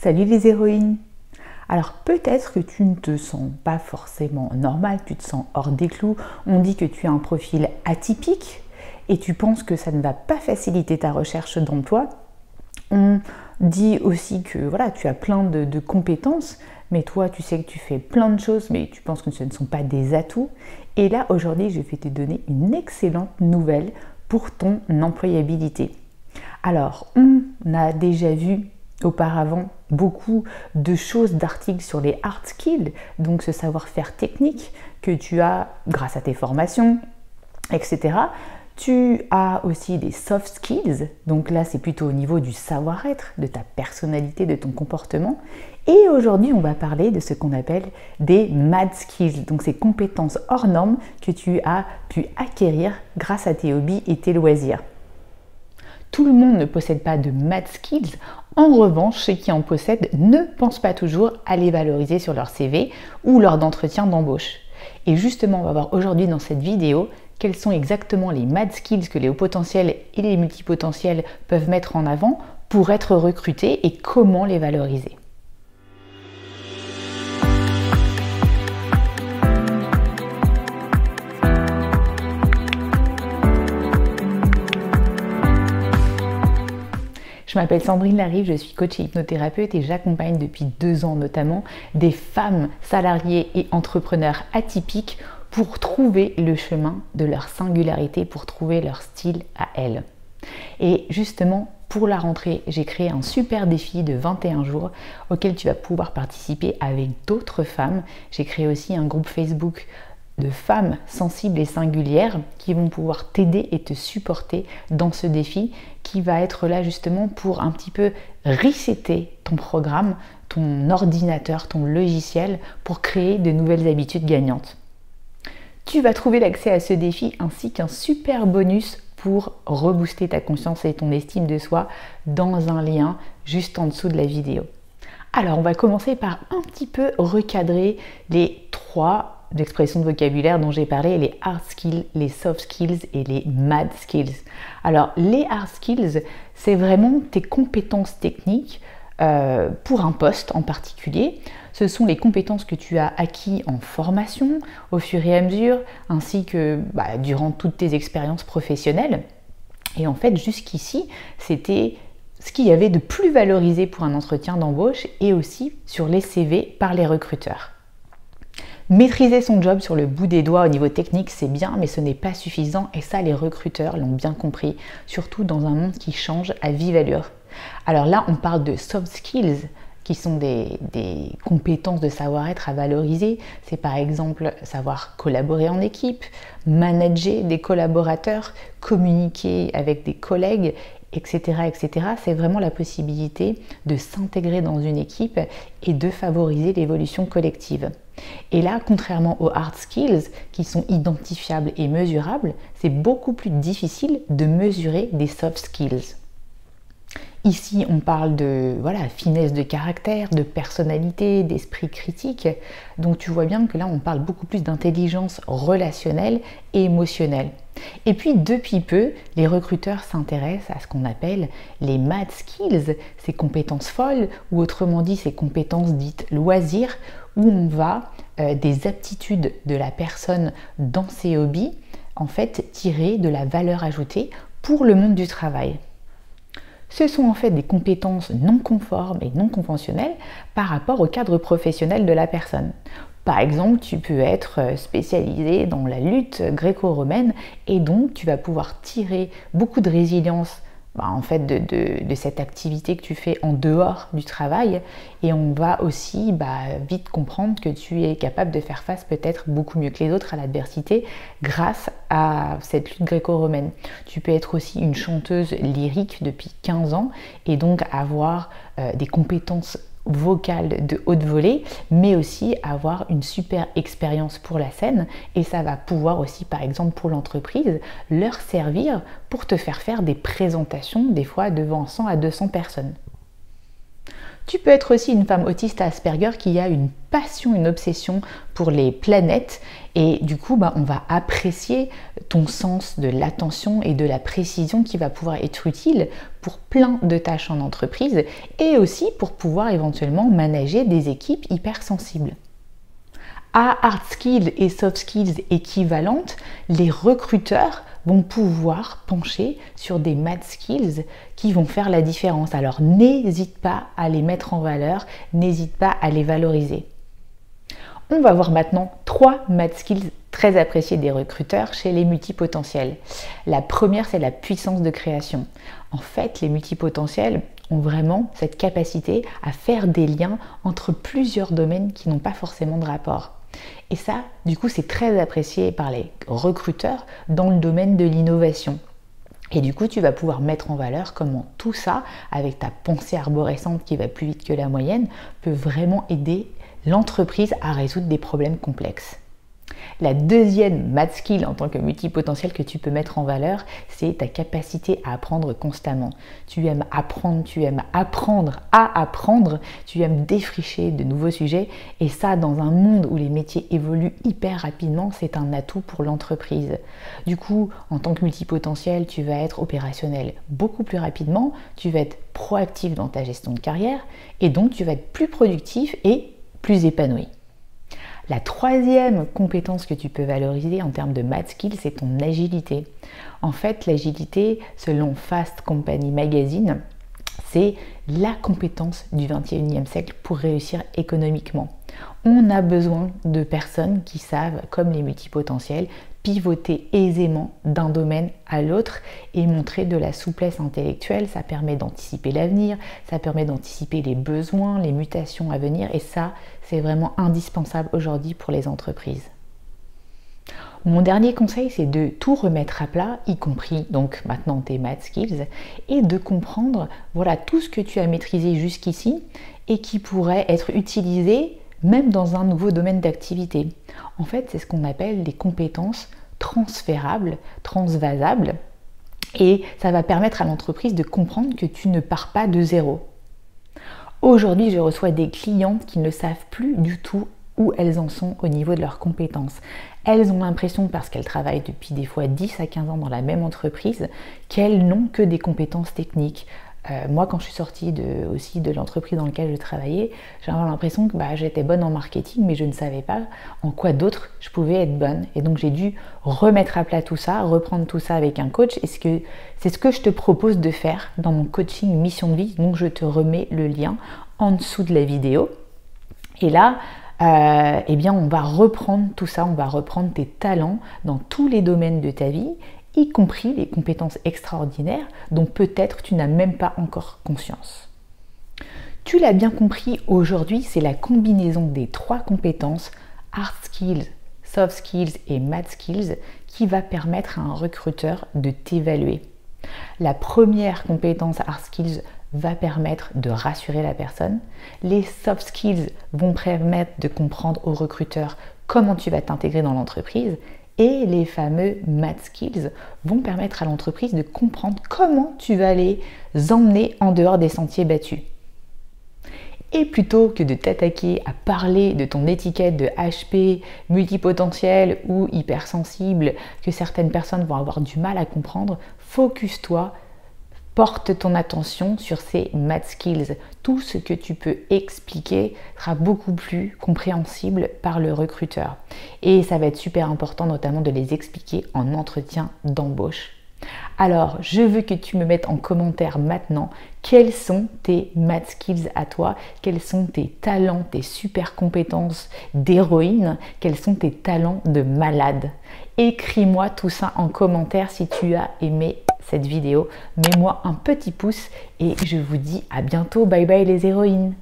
Salut les héroïnes! Alors peut-être que tu ne te sens pas forcément normal, tu te sens hors des clous, on dit que tu as un profil atypique et tu penses que ça ne va pas faciliter ta recherche d'emploi. On dit aussi que voilà, tu as plein de compétences, mais toi tu sais que tu fais plein de choses, mais tu penses que ce ne sont pas des atouts. Et là aujourd'hui je vais te donner une excellente nouvelle pour ton employabilité. Alors on a déjà vu auparavant beaucoup de choses, d'articles sur les hard skills, donc ce savoir-faire technique que tu as grâce à tes formations, etc. Tu as aussi des soft skills, donc là c'est plutôt au niveau du savoir-être, de ta personnalité, de ton comportement. Et aujourd'hui on va parler de ce qu'on appelle des mad skills, donc ces compétences hors normes que tu as pu acquérir grâce à tes hobbies et tes loisirs. Tout le monde ne possède pas de mad skills. En revanche, ceux qui en possèdent ne pensent pas toujours à les valoriser sur leur CV ou lors d'entretien d'embauche. Et justement, on va voir aujourd'hui dans cette vidéo quels sont exactement les mad skills que les hauts potentiels et les multipotentiels peuvent mettre en avant pour être recrutés et comment les valoriser. Je m'appelle Sandrine Larive, je suis coach et hypnothérapeute et j'accompagne depuis 2 ans notamment des femmes salariées et entrepreneurs atypiques pour trouver le chemin de leur singularité, pour trouver leur style à elles. Et justement, pour la rentrée, j'ai créé un super défi de 21 jours auquel tu vas pouvoir participer avec d'autres femmes. J'ai créé aussi un groupe Facebook de femmes sensibles et singulières qui vont pouvoir t'aider et te supporter dans ce défi qui va être là justement pour un petit peu resetter ton programme, ton ordinateur, ton logiciel pour créer de nouvelles habitudes gagnantes. Tu vas trouver l'accès à ce défi ainsi qu'un super bonus pour rebooster ta conscience et ton estime de soi dans un lien juste en dessous de la vidéo. Alors on va commencer par un petit peu recadrer les 3 d'expressions de vocabulaire dont j'ai parlé, les hard skills, les soft skills et les mad skills. Alors les hard skills, c'est vraiment tes compétences techniques pour un poste en particulier. Ce sont les compétences que tu as acquis en formation au fur et à mesure, ainsi que durant toutes tes expériences professionnelles. Et en fait, jusqu'ici, c'était ce qu'il y avait de plus valorisé pour un entretien d'embauche et aussi sur les CV par les recruteurs. Maîtriser son job sur le bout des doigts au niveau technique, c'est bien, mais ce n'est pas suffisant et ça, les recruteurs l'ont bien compris, surtout dans un monde qui change à vive allure. Alors là, on parle de soft skills, qui sont des compétences de savoir-être à valoriser. C'est par exemple savoir collaborer en équipe, manager des collaborateurs, communiquer avec des collègues, etc., etc. C'est vraiment la possibilité de s'intégrer dans une équipe et de favoriser l'évolution collective. Et là, contrairement aux hard skills qui sont identifiables et mesurables, c'est beaucoup plus difficile de mesurer des soft skills. Ici, on parle de finesse de caractère, de personnalité, d'esprit critique. Donc tu vois bien que là, on parle beaucoup plus d'intelligence relationnelle et émotionnelle. Et puis, depuis peu, les recruteurs s'intéressent à ce qu'on appelle les mad skills, ces compétences folles, ou autrement dit, ces compétences dites loisirs, où on va des aptitudes de la personne dans ses hobbies, en fait, tirer de la valeur ajoutée pour le monde du travail. Ce sont en fait des compétences non conformes et non conventionnelles par rapport au cadre professionnel de la personne. Par exemple, tu peux être spécialisé dans la lutte gréco-romaine et donc tu vas pouvoir tirer beaucoup de résilience en fait de cette activité que tu fais en dehors du travail et on va aussi vite comprendre que tu es capable de faire face peut-être beaucoup mieux que les autres à l'adversité grâce à cette lutte gréco-romaine. Tu peux être aussi une chanteuse lyrique depuis 15 ans et donc avoir des compétences vocales de haute volée, mais aussi avoir une super expérience pour la scène et ça va pouvoir aussi, par exemple pour l'entreprise, leur servir pour te faire des présentations des fois devant 100 à 200 personnes. Tu peux être aussi une femme autiste Asperger qui a une passion, une obsession pour les planètes et du coup on va apprécier ton sens de l'attention et de la précision qui va pouvoir être utile pour plein de tâches en entreprise et aussi pour pouvoir éventuellement manager des équipes hypersensibles. À hard skills et soft skills équivalentes, les recruteurs vont pouvoir pencher sur des math skills qui vont faire la différence. Alors n'hésite pas à les mettre en valeur, n'hésite pas à les valoriser. On va voir maintenant 3 math skills très appréciés des recruteurs chez les multipotentiels. La première, c'est la puissance de création. En fait, les multipotentiels ont vraiment cette capacité à faire des liens entre plusieurs domaines qui n'ont pas forcément de rapport. Et ça, du coup, c'est très apprécié par les recruteurs dans le domaine de l'innovation. Et du coup, tu vas pouvoir mettre en valeur comment tout ça, avec ta pensée arborescente qui va plus vite que la moyenne, peut vraiment aider l'entreprise à résoudre des problèmes complexes. La deuxième math skill en tant que multipotentiel que tu peux mettre en valeur, c'est ta capacité à apprendre constamment. Tu aimes apprendre, tu aimes apprendre à apprendre, tu aimes défricher de nouveaux sujets et ça, dans un monde où les métiers évoluent hyper rapidement, c'est un atout pour l'entreprise. Du coup, en tant que multipotentiel, tu vas être opérationnel beaucoup plus rapidement, tu vas être proactif dans ta gestion de carrière et donc tu vas être plus productif et plus épanoui. La troisième compétence que tu peux valoriser en termes de math skills, c'est ton agilité. En fait, l'agilité, selon Fast Company Magazine, c'est la compétence du 21e siècle pour réussir économiquement. On a besoin de personnes qui savent, comme les multipotentiels, pivoter aisément d'un domaine à l'autre et montrer de la souplesse intellectuelle. Ça permet d'anticiper l'avenir, ça permet d'anticiper les besoins, les mutations à venir et ça, c'est vraiment indispensable aujourd'hui pour les entreprises. Mon dernier conseil, c'est de tout remettre à plat, y compris donc maintenant tes math skills, et de comprendre voilà, tout ce que tu as maîtrisé jusqu'ici et qui pourrait être utilisé même dans un nouveau domaine d'activité. En fait, c'est ce qu'on appelle des compétences transférables, transvasables, et ça va permettre à l'entreprise de comprendre que tu ne pars pas de zéro. Aujourd'hui, je reçois des clientes qui ne savent plus du tout où elles en sont au niveau de leurs compétences. Elles ont l'impression, parce qu'elles travaillent depuis des fois 10 à 15 ans dans la même entreprise, qu'elles n'ont que des compétences techniques. Moi, quand je suis sortie aussi de l'entreprise dans laquelle je travaillais, j'avais l'impression que j'étais bonne en marketing, mais je ne savais pas en quoi d'autre je pouvais être bonne. Et donc, j'ai dû remettre à plat tout ça, reprendre tout ça avec un coach. Et c'est ce que je te propose de faire dans mon coaching Mission de vie. Donc, je te remets le lien en dessous de la vidéo. Et là, on va reprendre tout ça, on va reprendre tes talents dans tous les domaines de ta vie, y compris les compétences extraordinaires dont peut-être tu n'as même pas encore conscience. Tu l'as bien compris, aujourd'hui, c'est la combinaison des 3 compétences, hard skills, soft skills et math skills, qui va permettre à un recruteur de t'évaluer. La première compétence hard skills va permettre de rassurer la personne. Les soft skills vont permettre de comprendre au recruteur comment tu vas t'intégrer dans l'entreprise. Et les fameux math skills vont permettre à l'entreprise de comprendre comment tu vas les emmener en dehors des sentiers battus. Et plutôt que de t'attaquer à parler de ton étiquette de HP, multipotentiel ou hypersensible, que certaines personnes vont avoir du mal à comprendre, focus-toi, porte ton attention sur ces math skills. Tout ce que tu peux expliquer sera beaucoup plus compréhensible par le recruteur. Et ça va être super important notamment de les expliquer en entretien d'embauche. Alors, je veux que tu me mettes en commentaire maintenant quels sont tes math skills à toi, quels sont tes talents, tes super compétences d'héroïne, quels sont tes talents de malade. Écris-moi tout ça en commentaire si tu as aimé cette vidéo. Mets-moi un petit pouce et je vous dis à bientôt. Bye bye les héroïnes.